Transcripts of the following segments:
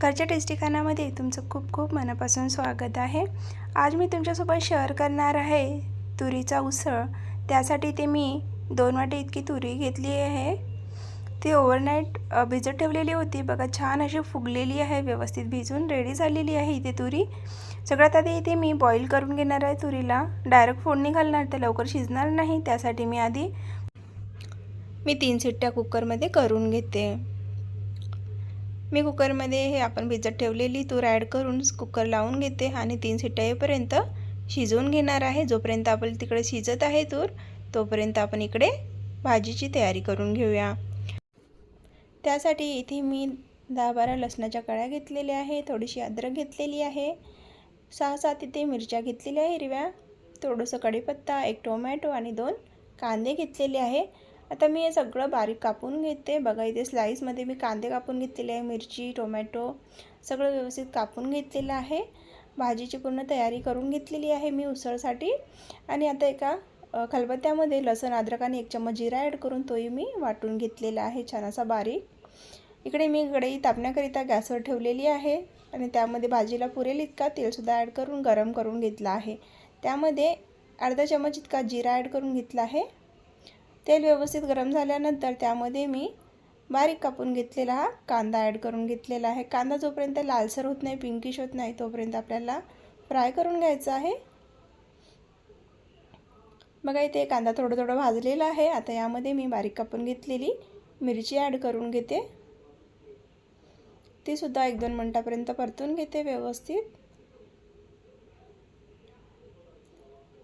घरच्या टेस्टी खाण्यामध्ये तुमचं खूप खूप मनापासून स्वागत आहे। आज मी तुमच्यासोबत शेअर करणार आहे तुरीचा उसळ। त्यासाठी ते मी 2 वाटी इतकी तुरी घेतली आहे। ती ओव्हरनाईट भिजत ठेवलेली होती। बघा छान अशी फुगलेली आहे, व्यवस्थित भिजून रेडी झालेली आहे इथे तुरी। सगळ्यात आधी इथे मी बॉईल करून घेणार आहे तुरीला। डायरेक्ट फोडणी घालणार तर लवकर शिजणार नाही, त्यासाठी मी आधी 3 शिट्ट्या कुकरमध्ये करून घेते। मी कुकरमध्ये हे आपण भिजत ठेवलेली तूर ॲड करून कुकर लावून घेते आणि 3 शिट्ट्या येईपर्यंत शिजवून घेणार आहे। जोपर्यंत आपलं तिकडे शिजत आहे तूर, तोपर्यंत आपण इकडे भाजीची तयारी करून घेऊया। त्यासाठी इथे मी 10-12 लसणाच्या कळ्या घेतलेल्या आहे, थोडीशी अद्रक घेतलेली आहे, 6-7 इथे मिरच्या घेतलेल्या हिरव्या, थोडंसं कढीपत्ता, 1 टोमॅटो आणि 2 कांदे घेतलेले आहे। आता मी हे सगळं बारीक कापून घेते। बघा इथे स्लाइसमध्ये मी कांदे कापून घेतलेले आहे, मिरची, टोमॅटो सगळं व्यवस्थित कापून घेतलेलं आहे। भाजीची पूर्ण तयारी करून घेतलेली आहे मी उसळसाठी। आणि आता एका खलबत्त्यामध्ये लसूण, अद्रक आणि 1 चम्मच जिरा ॲड करून तोही मी वाटून घेतलेला आहे छान असा बारीक। इकडे मी कढई तापण्याकरिता गॅसवर ठेवलेली आहे आणि त्यामध्ये भाजीला पुरेल इतका तेलसुद्धा ॲड करून गरम करून घेतला आहे। त्यामध्ये अर्धा चम्मच इतका जिरा ॲड करून घेतला आहे। तेल व्यवस्थित गरम झाल्यानंतर त्यामध्ये मी बारीक कापून घेतलेला हा कांदा ॲड करून घेतलेला आहे। कांदा जोपर्यंत लालसर होत नाही, पिंकिश होत नाही, तोपर्यंत आपल्याला फ्राय करून घ्यायचा आहे। बघा इथे कांदा थोडं भाजलेला आहे। आता यामध्ये मी बारीक कापून घेतलेली मिरची ॲड करून घेते, ती सुद्धा 1-2 मिनिटापर्यंत परतून घेते व्यवस्थित।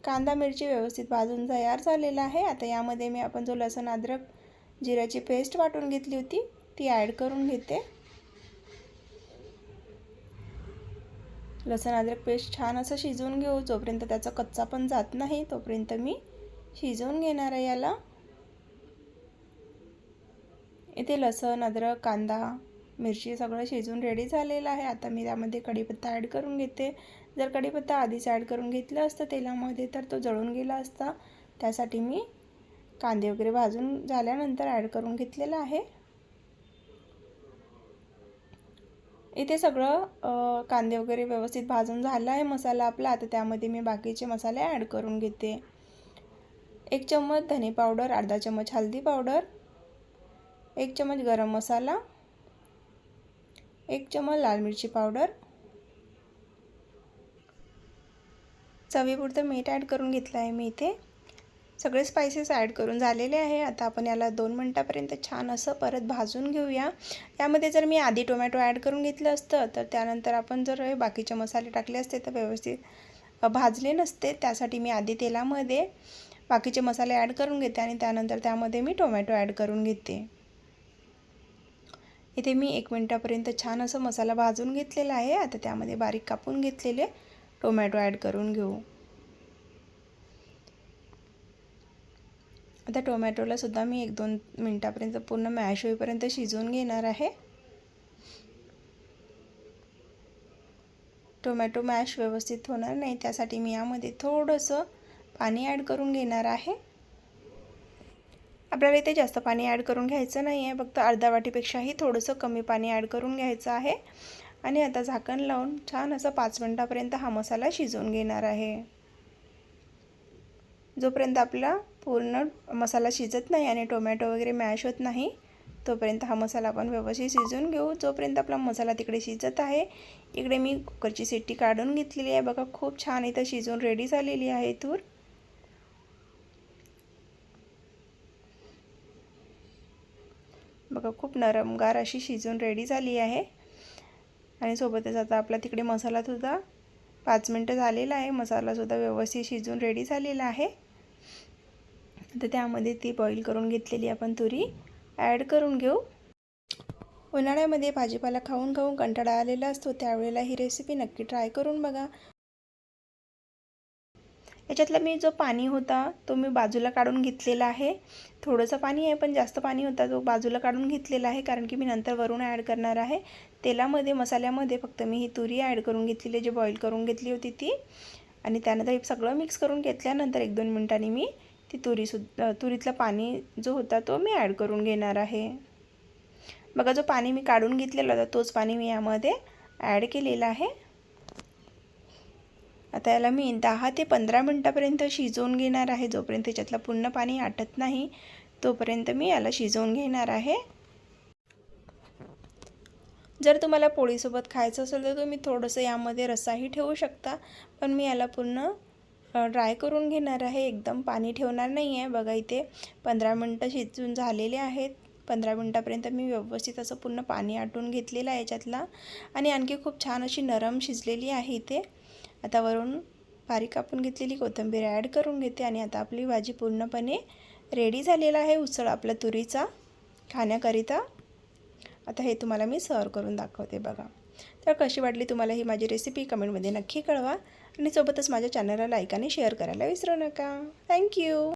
कांदा मिरची व्यवस्थित भाजून तयार झालेला आहे। आता यामध्ये मी आपण जो लसूण, अद्रक, जिऱ्याची पेस्ट वाटून घेतली होती ती ॲड करून घेते। लसूण अद्रक पेस्ट छान असं शिजवून घेऊ, जोपर्यंत त्याचा कच्चा पण जात नाही तोपर्यंत मी शिजवून घेणार आहे याला। इथे लसूण, अद्रक, कांदा, मिरची सगळं शिजून रेडी झालेलं आहे। आता मी त्यामध्ये कढीपत्ता ॲड करून घेते। जर कढीपत्ता आधीच ॲड करून घेतलं असतं तेलामध्ये तर तो जळून गेला असता, त्यासाठी मी कांदे वगैरे भाजून झाल्यानंतर ॲड करून घेतलेलं आहे। इथे सगळं कांदे वगैरे व्यवस्थित भाजून झाला आहे मसाला आपला। आता त्यामध्ये मी बाकीचे मसाले ॲड करून घेते। 1 चम्मच धने पावडर, अर्धा चम्मच हळदी पावडर, 1 चम्मच गरम मसाला, 1 चम्मच लाल मिरची पावडर, चवीपुरतं मीठ ॲड करून घेतलं आहे मी इथे। सगळे स्पाइसेस ॲड करून झालेले आहे। आता आपण याला 2 मिनिटापर्यंत छान असं परत भाजून घेऊया। यामध्ये जर मी आधी टोमॅटो ॲड करून घेतलं असतं तर त्यानंतर आपण जर हे बाकीचे मसाले टाकले असते तर व्यवस्थित भाजले नसते, त्यासाठी मी आधी तेलामध्ये बाकीचे मसाले ॲड करून घेते आणि त्यानंतर त्यामध्ये मी टोमॅटो ॲड करून घेते। इथे मी 1 मिनिटापर्यंत छान असं मसाला भाजून घेतलेला आहे। आता त्यामध्ये बारीक कापून घेतलेले टोमॅटो ॲड करून घेऊ। आता टोमॅटोला सुद्धा मी 1-2 मिनिटापर्यंत पूर्ण मॅश होईपर्यंत शिजवून घेणार आहे। टोमॅटो मॅश व्यवस्थित होणार नाही, त्यासाठी मी यामध्ये थोडंसं पाणी ॲड करून घेणार आहे। आपल्याला इथे जास्त पाणी ॲड करून घ्यायचं नाही आहे, फक्त अर्धा वाटीपेक्षाही थोडंसं कमी पाणी ॲड करून घ्यायचं आहे। आणि आता झाकण लावून छान असं 5 मिनिटापर्यंत हा मसाला शिजवून घेणार आहे। जोपर्यंत आपला पूर्ण मसाला शिजत नाही आणि टोमॅटो वगैरे मॅश होत नाही तोपर्यंत हा मसाला आपण व्यवस्थित शिजवून घेऊ। जोपर्यंत आपला मसाला तिकडे शिजत आहे, इकडे मी कुकरची शिट्टी काढून घेतलेली आहे। बघा खूप छान इथं शिजवून रेडी झालेली आहे तूर। बघा खूप नरमगार अशी शिजवून रेडी झाली आहे। आणि सोबतच आता आपला तिकडे मसाला सुद्धा 5 मिनिटं झालेला आहे, मसाला सुद्धा व्यवस्थित शिजून रेडी झालेला आहे। आता त्यामध्ये ती बॉईल करून घेतलेली आपण तुरी ॲड करून घेऊ। उन्हाळ्यामध्ये भाजीपाला खाऊन कंटाळा आलेला असतो, त्यावेळेला ही रेसिपी नक्की ट्राय करून बघा। याच्यातला मी जो पाणी होता तो मी बाजूला काढून घेतलेला आहे। थोडंसं पाणी आहे पण जास्त पाणी होता तो बाजूला काढून घेतलेला आहे, कारण की मी नंतर वरून ॲड करणार आहे। तेलामध्ये मसाल्यामध्ये फक्त मी ही तुरी ॲड करून घेतलेली, जे बॉईल करून घेतली होती ती, आणि त्यानंतर हे सगळं मिक्स करून घेतल्यानंतर 1-2 मिनिटांनी मी ती तुरीतलं पाणी जो होता तो मी ॲड करून घेणार आहे। बघा जो पाणी मी काढून घेतलेला होता तोच पाणी मी यामध्ये ॲड केलेला आहे। आता याला मी 10 ते 15 मिनिटापर्यंत शिजवून घेणार आहे। जोपर्यंत त्याच्यातलं पूर्ण पाणी आटत नाही तोपर्यंत मी याला शिजवून घेणार आहे। जर तुम्हाला पोळीसोबत खायचं असेल तर तुम्ही थोडंसं यामध्ये रस्साही ठेवू शकता, पण मी याला पूर्ण ड्राय करून घेणार आहे, एकदम पाणी ठेवणार नाही आहे। बघा इथे 15 मिनटं शिजून झालेले आहेत। 15 मिनटापर्यंत मी व्यवस्थित असं पूर्ण पाणी आटून घेतलेलं आहे याच्यातला आणि आणखी खूप छान अशी नरम शिजलेली आहे इथे। आता वरून बारीक कापून घेतलेली कोथिंबीर ॲड करून घेते आणि आता आपली भाजी पूर्णपणे रेडी झालेला आहे उसळ आपल्या तुरीचा खाण्याकरिता। आता हे तुम्हाला मी सर्व करून दाखवते बघा। तर कशी वाटली तुम्हाला ही माझी रेसिपी कमेंटमध्ये नक्की कळवा आणि सोबतच माझ्या चॅनलला लाईक आणि शेअर करायला विसरू नका। थँक्यू।